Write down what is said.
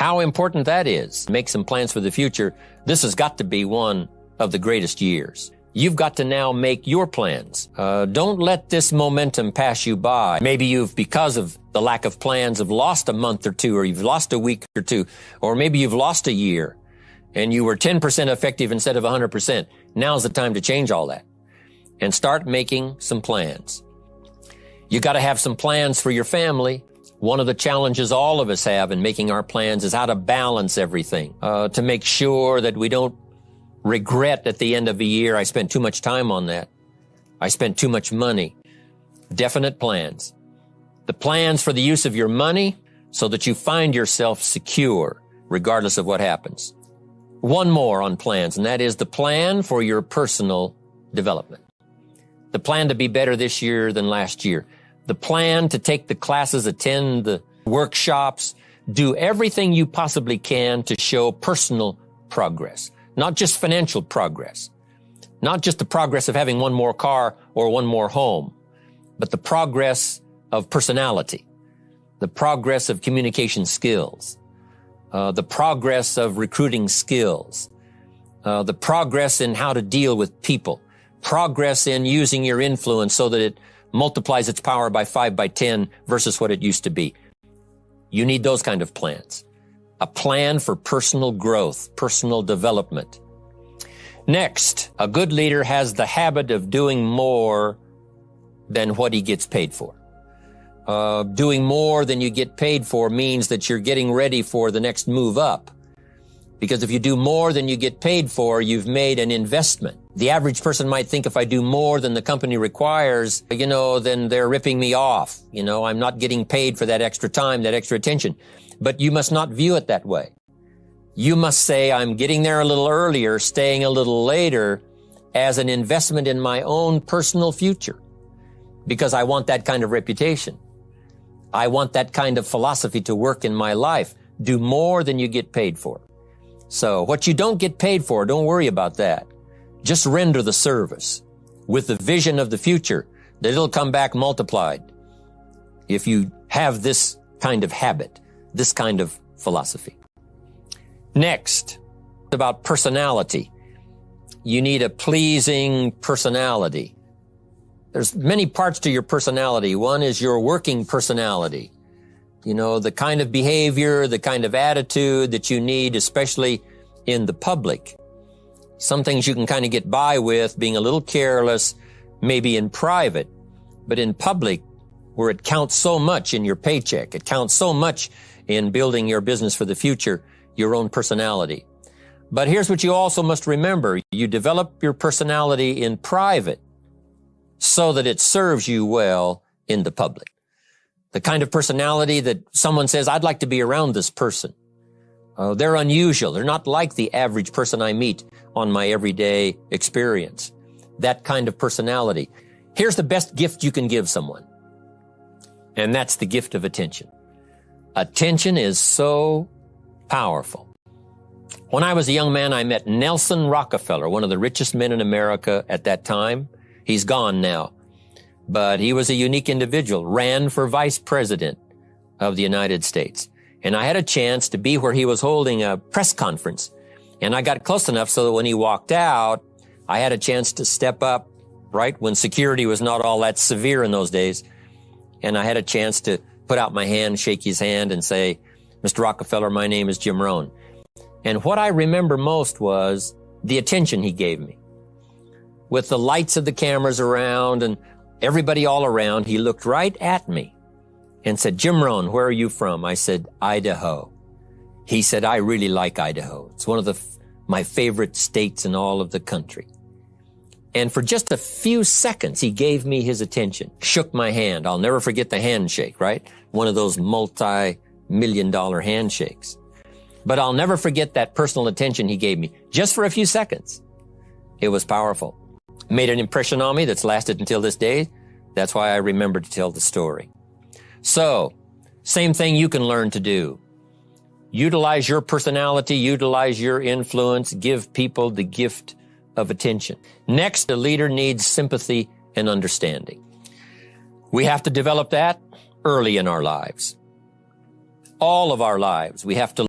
how important that is. Make some plans for the future. This has got to be one of the greatest years. You've got to now make your plans. Don't let this momentum pass you by. Maybe you've, because of the lack of plans, have lost a month or two, or you've lost a week or two, or maybe you've lost a year and you were 10% effective instead of 100%. Now's the time to change all that and start making some plans. You got to have some plans for your family. One of the challenges all of us have in making our plans is how to balance everything, to make sure that we don't regret at the end of the year, I spent too much time on that. I spent too much money. Definite plans. The plans for the use of your money so that you find yourself secure regardless of what happens. One more on plans, and that is the plan for your personal development. The plan to be better this year than last year. The plan to take the classes, attend the workshops, do everything you possibly can to show personal progress. Not just financial progress, not just the progress of having one more car or one more home, but the progress of personality, the progress of communication skills, the progress of recruiting skills, the progress in how to deal with people, progress in using your influence so that it multiplies its power by 5 by 10 versus what it used to be. You need those kind of plans. A plan for personal growth, personal development. Next, a good leader has the habit of doing more than what he gets paid for. Doing more than you get paid for means that you're getting ready for the next move up. Because if you do more than you get paid for, you've made an investment. The average person might think if I do more than the company requires, then they're ripping me off. I'm not getting paid for that extra time, that extra attention. But you must not view it that way. You must say, I'm getting there a little earlier, staying a little later as an investment in my own personal future because I want that kind of reputation. I want that kind of philosophy to work in my life. Do more than you get paid for. So what you don't get paid for, don't worry about that. Just render the service with the vision of the future that it'll come back multiplied if you have this kind of habit, this kind of philosophy. Next, about personality. You need a pleasing personality. There's many parts to your personality. One is your working personality. The kind of behavior, the kind of attitude that you need, especially in the public. Some things you can kind of get by with being a little careless, maybe in private, but in public, where it counts so much in your paycheck, it counts so much in building your business for the future, your own personality. But here's what you also must remember. You develop your personality in private so that it serves you well in the public. The kind of personality that someone says, I'd like to be around this person. They're unusual. They're not like the average person I meet on my everyday experience. That kind of personality. Here's the best gift you can give someone. And that's the gift of attention. Attention is so powerful. When I was a young man, I met Nelson Rockefeller, one of the richest men in America at that time. He's gone now. But he was a unique individual, ran for vice president of the United States. And I had a chance to be where he was holding a press conference. And I got close enough so that when he walked out, I had a chance to step up, right, when security was not all that severe in those days. And I had a chance to put out my hand, shake his hand, and say, Mr. Rockefeller, my name is Jim Rohn. And what I remember most was the attention he gave me. With the lights of the cameras around and everybody all around, he looked right at me and said, Jim Rohn, where are you from? I said, Idaho. He said, I really like Idaho. It's one of my favorite states in all of the country. And for just a few seconds, he gave me his attention, shook my hand. I'll never forget the handshake, right? One of those multi-million-dollar handshakes. But I'll never forget that personal attention he gave me, just for a few seconds. It was powerful. Made an impression on me that's lasted until this day. That's why I remember to tell the story. So, same thing you can learn to do. Utilize your personality, utilize your influence, give people the gift of attention. Next, a leader needs sympathy and understanding. We have to develop that early in our lives. All of our lives, we have to